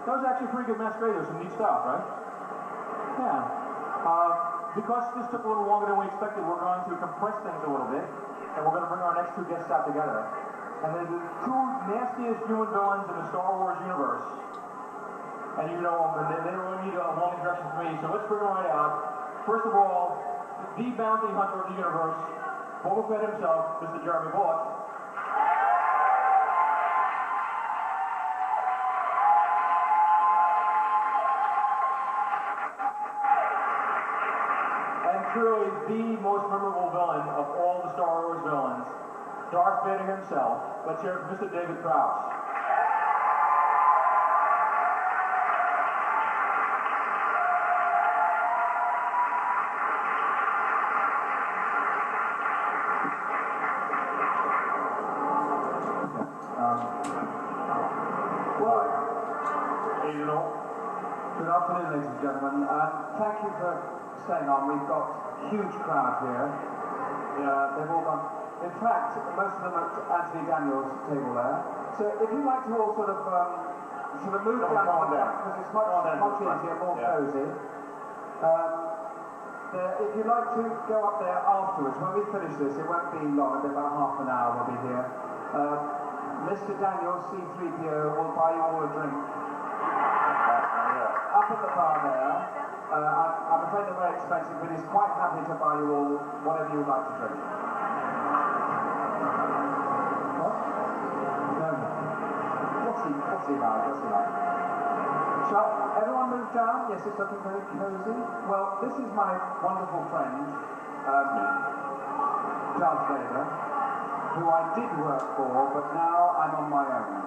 That was actually a pretty good masquerade. There's some neat stuff, right? Yeah. Because this took a little longer than we expected, we're going to compress things a little bit, and we're going to bring our next two guests out together. And they're the two nastiest human villains in the Star Wars universe. And you know them, and they don't really need a long introduction from me, so let's bring them right out. First of all, the bounty hunter of the universe, Boba Fett himself, Mr. Jeremy Bulloch. Truly the most memorable villain of all the Star Wars villains, Darth Vader himself. Let's hear it from Mr. David Prowse. Good afternoon, ladies and gentlemen. Thank you for staying on. We've got a huge crowd here. They've all gone. In fact, most of them at Anthony Daniels' table there. So if you'd like to all sort of move down because it's much easier, more cozy. If you'd like to go up there afterwards, when we finish this, it won't be long, it'll be about half an hour we'll be here. Mr. Daniels, C-3PO, will buy you all a drink. Up at the bar there. I'm afraid they're very expensive, but he's quite happy to buy you all whatever you would like to drink. What? No. What's he like? Shall everyone move down? Yes, it's looking very cozy. Well, this is my wonderful friend, Darth Vader, who I did work for, but now I'm on my own.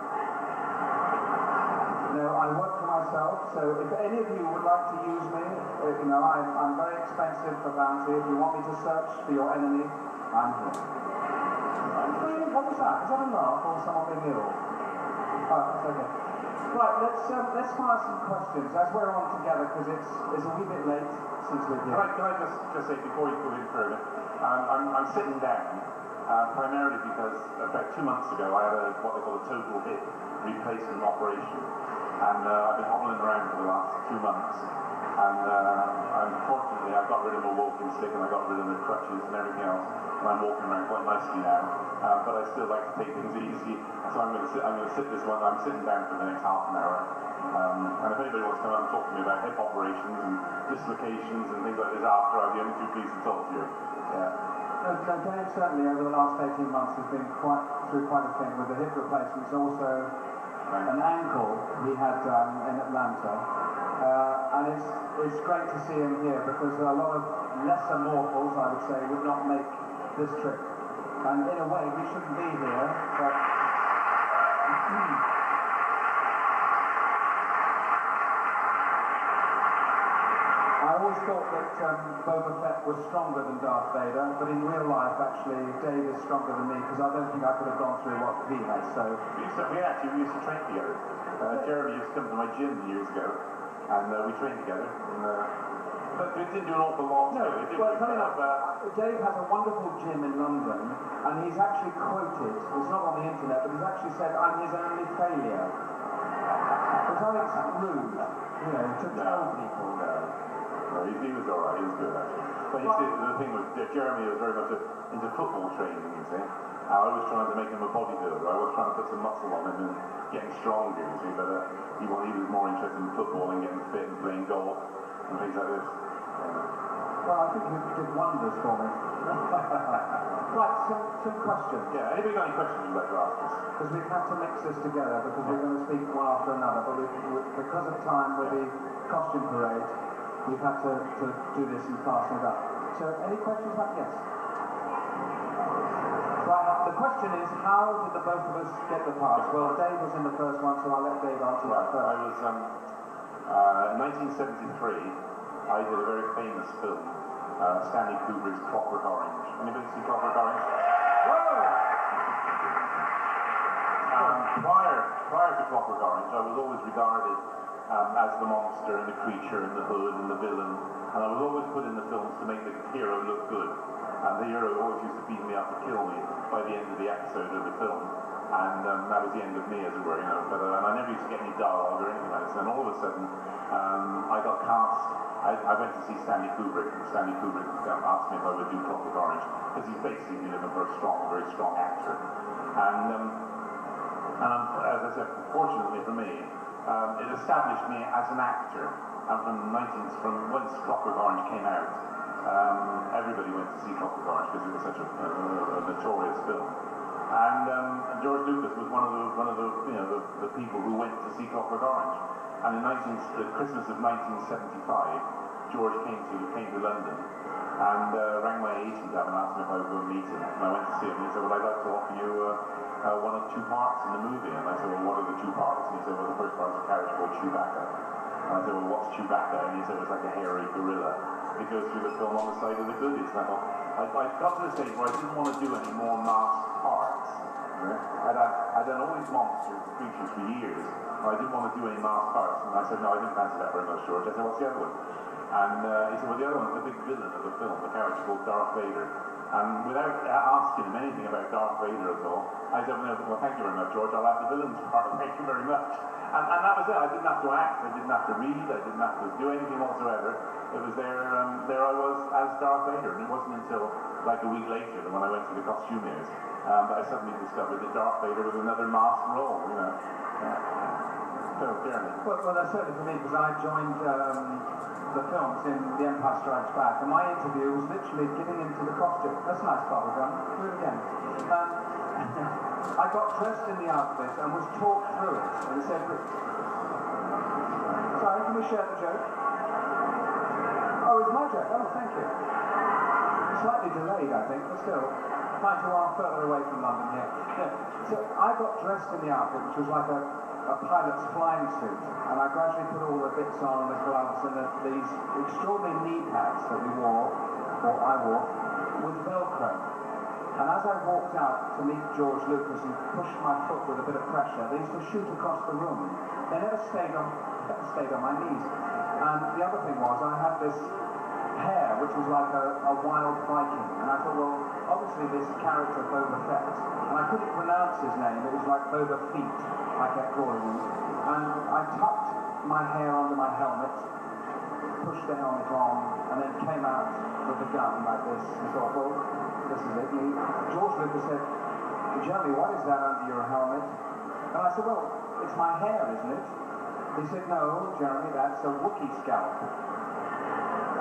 No, I work for myself, so if any of you would like to use me, I'm very expensive for bounty. If you want me to search for your enemy, I'm here. What was that? Is that a laugh or someone being ill? Oh, that's okay. Right, let's fire some questions as we're on together because it's a wee bit late since we're here. Can I just say before you go in further, I'm sitting down primarily because about 2 months ago I had what they call a total hip replacement operation. And I've been hobbling around for the last 2 months, and unfortunately I got rid of my walking stick and I got rid of the crutches and everything else, and I'm walking around quite nicely now. But I still like to take things easy, so I'm going to sit this one. I'm sitting down for the next half an hour. And if anybody wants to come out and talk to me about hip operations and dislocations and things like this after, I'll be only too pleased to talk to you. Yeah. Dave certainly over the last 18 months has been through quite a thing with the hip replacements, also an ankle he had done in Atlanta, and it's great to see him here because a lot of lesser mortals, I would say, would not make this trip. And in a way, we shouldn't be here, but I always thought that Boba Fett was stronger than Darth Vader, but in real life, actually, Dave is stronger than me because I don't think I could have gone through what he has. So we used to train together. Jeremy used to come to my gym years ago, and we trained together. But we didn't do an awful lot. No, well, funny enough, Dave has a wonderful gym in London, and he's actually quoted. It's not on the internet, but he's actually said, "I'm his only failure." Which I think is rude, to tell people. No, he was alright, he was good actually. But you see, the thing was, Jeremy was very much into football training, you see. I was trying to make him a bodybuilder, I was trying to put some muscle on him and getting stronger, you see, but he was more interested in football and getting fit and playing golf and things like this. Well, I think you did wonders for me. Right, some questions. Yeah, anybody got any questions you'd like to ask us? Because we've had to mix this together because we're going to speak one after another, but because of time with the costume parade, we've had to do this and fasten it up. So, any questions about yes? Right, the question is, how did the both of us get the parts? Well, Dave was in the first one, so I'll let Dave answer that first. I was, in 1973, I did a very famous film, Stanley Kubrick's Clockwork Orange. Anybody see Clockwork Orange? Whoa! Prior to Clockwork Orange, I was always regarded as the monster and the creature and the hood and the villain, and I was always put in the films to make the hero look good, and the hero always used to beat me up and kill me by the end of the episode of the film. and that was the end of me, as it were, you know. But and I never used to get any dialogue or anything like this. And then all of a sudden, I got cast. I went to see Stanley Kubrick, and Stanley Kubrick asked me if I would do Clockwork Orange, because he's basically been a very strong actor. And as I said, fortunately for me, it established me as an actor. And from once Clockwork Orange came out, everybody went to see Clockwork Orange because it was such a notorious film. And George Lucas was one of the people who went to see Clockwork Orange. And in Christmas of 1975, George came to London and rang my agent up and asked me if I would go and meet him. And I went to see him and he said, well, I'd like to offer you one of 2 parts in the movie. And I said, well, what are the 2 parts? And he said, well, the first part is a character called Chewbacca. And I said, well, what's Chewbacca? And he said, it's like a hairy gorilla. It goes through the film on the side of the goodies. And I thought, I got to the stage where I didn't want to do any more masked parts. I'd done all these monster creatures for years. I didn't want to do any masked parts. And I said, no, I didn't fancy that very much, George. I said, what's the other one? And he said, well, the other one's the big villain of the film, the character called Darth Vader. And without asking him anything about Darth Vader at all, I said, well, thank you very much, George. I'll have the villain's part. Thank you very much. And that was it. I didn't have to act. I didn't have to read. I didn't have to do anything whatsoever. It was there I was as Darth Vader. And it wasn't until like a week later when I went to the costumiers that I suddenly discovered that Darth Vader was another masked role, you know. So, Jeremy. Well, that's certainly for me, because I joined the films in The Empire Strikes Back, and my interview was literally getting into the costume. That's a nice bubble gum. Do it again. I got dressed in the outfit and was talked through it, and it said, sorry, can we share the joke? Oh, it's my joke. Oh, thank you. Slightly delayed, I think, but still. Mind you, I'm further away from London here. Yeah. So I got dressed in the outfit, which was like a pilot's flying suit, and I gradually put all the bits on and the gloves and these extraordinary knee pads that we wore, or I wore, with Velcro. And as I walked out to meet George Lucas and pushed my foot with a bit of pressure, they used to shoot across the room. They never stayed on my knees. And the other thing was, I had this hair, which was like a wild Viking. And I thought, well, obviously this character, Boba Fett, and I couldn't pronounce his name, it was like Boba Feet, I kept calling him. And I tucked my hair under my helmet, pushed the helmet on, and then came out with the gun like this, and thought, well, this is it. And George Lucas said, Jeremy, what is that under your helmet? And I said, well, it's my hair, isn't it? He said, no, Jeremy, that's a Wookiee scalp.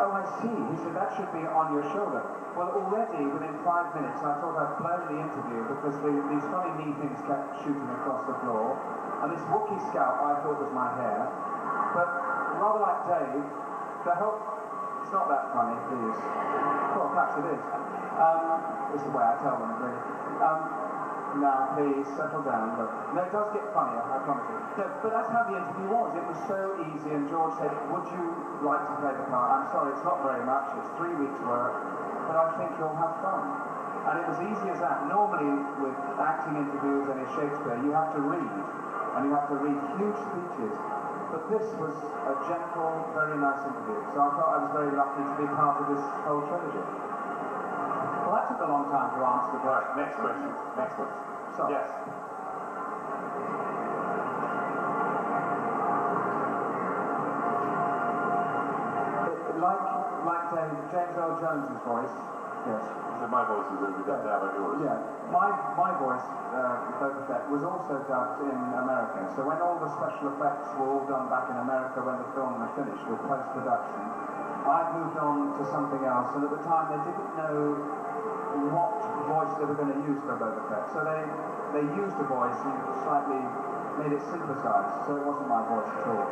Oh, I see. He said, that should be on your shoulder. Well, already, within 5 minutes, I thought I'd blown the interview because these funny knee things kept shooting across the floor. And this Wookiee scalp I thought was my hair. But rather like Dave, the help, it's not that funny, please. Well, perhaps it is. It's the way I tell them, really. Now, please, settle down. Look. No, it does get funnier, I promise you. No, but that's how the interview was. It was so easy, and George said, would you like to play the part? I'm sorry, it's not very much. It's 3 weeks' work, but I think you'll have fun. And it was easy as that. Normally, with acting interviews and in Shakespeare, you have to read, and you have to read huge speeches. But this was a gentle, very nice interview. So I thought I was very lucky to be part of this whole trilogy. Well, that took a long time to answer the question. Right, next question. Next one. Sorry. Yes. Like James Earl Jones's voice. Yes. So my voice was over dubbed out by yours. Yeah. My voice, Boba Fett, was also dubbed in America. So when all the special effects were all done back in America when the film was finished with post-production, I moved on to something else, and at the time they didn't know what voice they were going to use for Boba Fett. So they used a voice and slightly made it synthesized, so it wasn't my voice at all.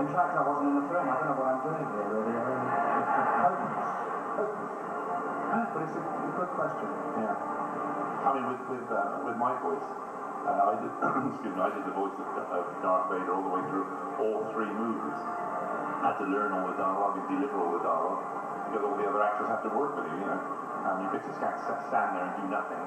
In fact, I wasn't in the film. I don't know what I'm doing here, really. Hopeless. But it's a good question. Yeah. I mean, with my voice, I did I did the voice of Darth Vader all the way through all 3 movies. I had to learn all the dialogue and deliver all the dialogue because all the other actors have to work with you, you know. You could just stand there and do nothing.